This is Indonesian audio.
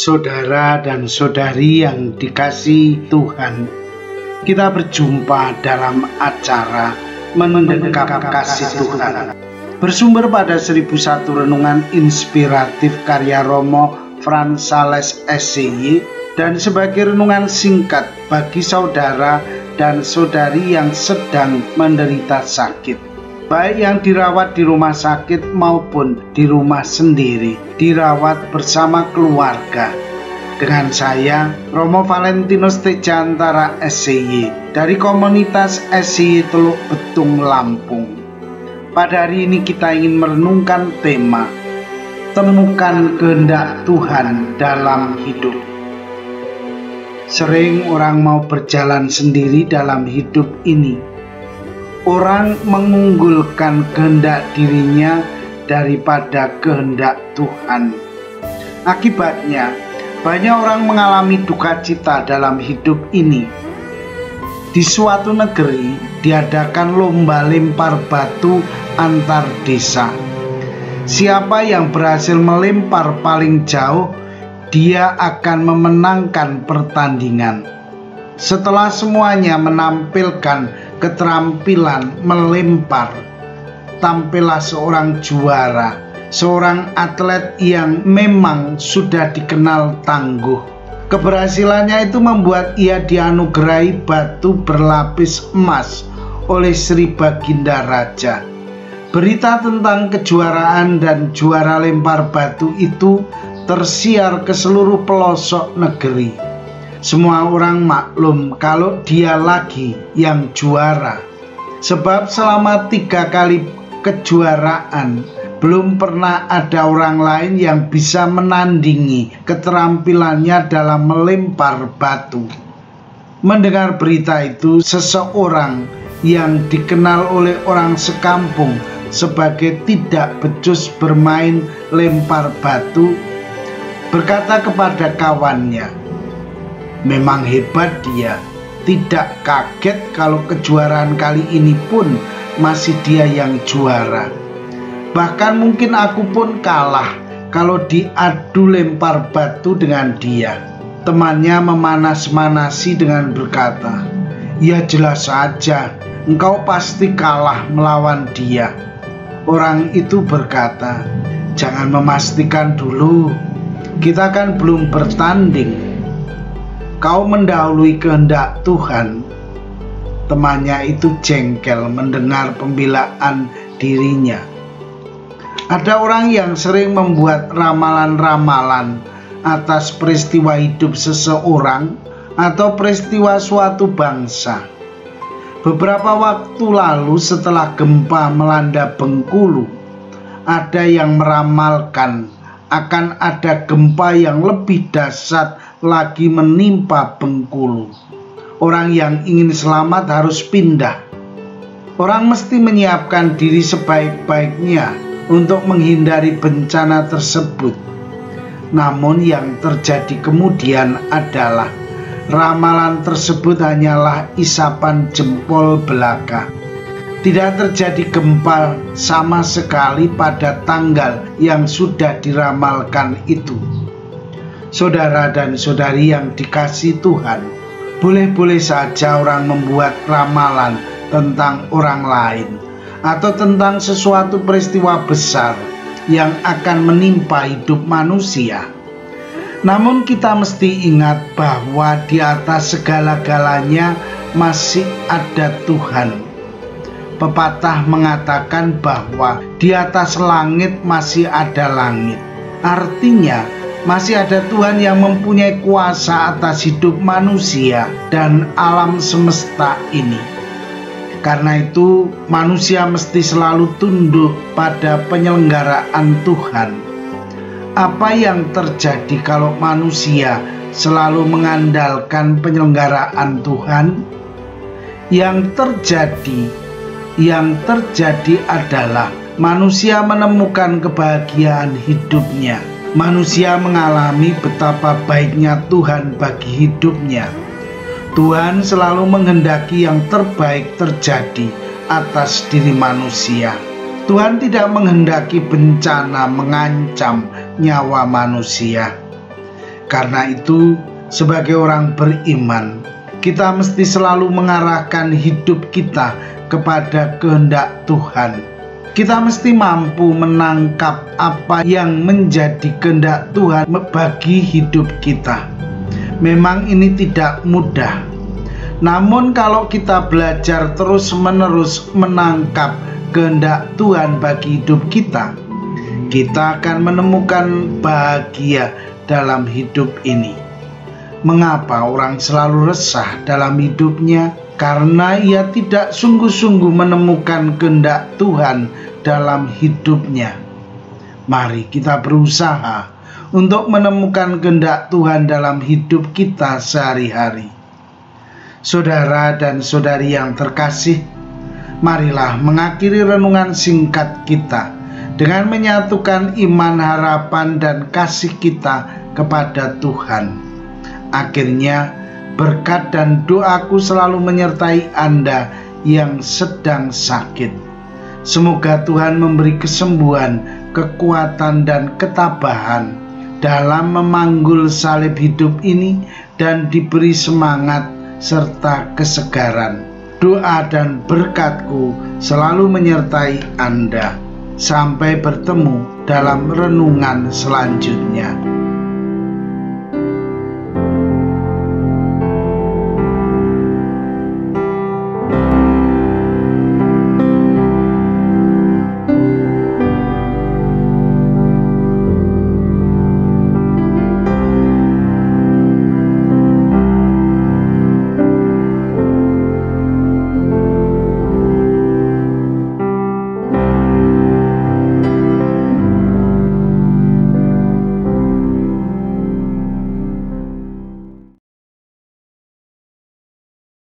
Saudara dan saudari yang dikasihi Tuhan, kita berjumpa dalam acara Mendekap Kasih Tuhan, bersumber pada 1001 renungan inspiratif karya Romo Frans Sales SCY dan sebagai renungan singkat bagi saudara dan saudari yang sedang menderita sakit, baik yang dirawat di rumah sakit maupun di rumah sendiri, dirawat bersama keluarga. Dengan saya, Romo Valentinus Tejantara SCY dari komunitas SCY Teluk Betung, Lampung. Pada hari ini kita ingin merenungkan tema Temukan Kehendak Tuhan dalam Hidup. Sering orang mau berjalan sendiri dalam hidup ini. Orang mengunggulkan kehendak dirinya daripada kehendak Tuhan. Akibatnya, banyak orang mengalami duka cita dalam hidup ini. Di suatu negeri diadakan lomba lempar batu antar desa. Siapa yang berhasil melempar paling jauh, dia akan memenangkan pertandingan. Setelah semuanya menampilkan keterampilan melempar, tampillah seorang juara, seorang atlet yang memang sudah dikenal tangguh. Keberhasilannya itu membuat ia dianugerahi batu berlapis emas oleh Sri Baginda Raja. Berita tentang kejuaraan dan juara lempar batu itu tersiar ke seluruh pelosok negeri. Semua orang maklum kalau dia lagi yang juara, sebab selama 3 kali kejuaraan belum pernah ada orang lain yang bisa menandingi keterampilannya dalam melempar batu. Mendengar berita itu, seseorang yang dikenal oleh orang sekampung sebagai tidak becus bermain lempar batu berkata kepada kawannya, "Memang hebat dia, tidak kaget kalau kejuaraan kali ini pun masih dia yang juara. Bahkan mungkin aku pun kalah kalau diadu lempar batu dengan dia." Temannya memanas-manasi dengan berkata, "Ya jelas saja, engkau pasti kalah melawan dia." Orang itu berkata, "Jangan memastikan dulu, kita kan belum bertanding. Kau mendahului kehendak Tuhan." Temannya itu jengkel mendengar pembelaan dirinya. Ada orang yang sering membuat ramalan-ramalan atas peristiwa hidup seseorang atau peristiwa suatu bangsa. Beberapa waktu lalu setelah gempa melanda Bengkulu, ada yang meramalkan akan ada gempa yang lebih dahsyat lagi menimpa Bengkulu. Orang yang ingin selamat harus pindah. Orang mesti menyiapkan diri sebaik-baiknya untuk menghindari bencana tersebut. Namun yang terjadi kemudian adalah ramalan tersebut hanyalah isapan jempol belaka. Tidak terjadi gempa sama sekali pada tanggal yang sudah diramalkan itu. Saudara dan saudari yang dikasihi Tuhan, boleh-boleh saja orang membuat ramalan tentang orang lain atau tentang sesuatu peristiwa besar yang akan menimpa hidup manusia. Namun kita mesti ingat bahwa di atas segala-galanya masih ada Tuhan. Pepatah mengatakan bahwa di atas langit masih ada langit. Artinya masih ada Tuhan yang mempunyai kuasa atas hidup manusia dan alam semesta ini. Karena itu manusia mesti selalu tunduk pada penyelenggaraan Tuhan. Apa yang terjadi kalau manusia selalu mengandalkan penyelenggaraan Tuhan? Yang terjadi adalah manusia menemukan kebahagiaan hidupnya. Manusia mengalami betapa baiknya Tuhan bagi hidupnya. Tuhan selalu menghendaki yang terbaik terjadi atas diri manusia. Tuhan tidak menghendaki bencana mengancam nyawa manusia. Karena itu, sebagai orang beriman, kita mesti selalu mengarahkan hidup kita kepada kehendak Tuhan. Kita mesti mampu menangkap apa yang menjadi kehendak Tuhan bagi hidup kita. Memang ini tidak mudah. Namun kalau kita belajar terus-menerus menangkap kehendak Tuhan bagi hidup kita, kita akan menemukan bahagia dalam hidup ini. Mengapa orang selalu resah dalam hidupnya? Karena ia tidak sungguh-sungguh menemukan kehendak Tuhan dalam hidupnya. Mari kita berusaha untuk menemukan kehendak Tuhan dalam hidup kita sehari-hari. Saudara dan saudari yang terkasih, marilah mengakhiri renungan singkat kita dengan menyatukan iman, harapan, dan kasih kita kepada Tuhan. Akhirnya, berkat dan doaku selalu menyertai Anda yang sedang sakit. Semoga Tuhan memberi kesembuhan, kekuatan, dan ketabahan dalam memanggul salib hidup ini dan diberi semangat serta kesegaran. Doa dan berkatku selalu menyertai Anda. Sampai bertemu dalam renungan selanjutnya.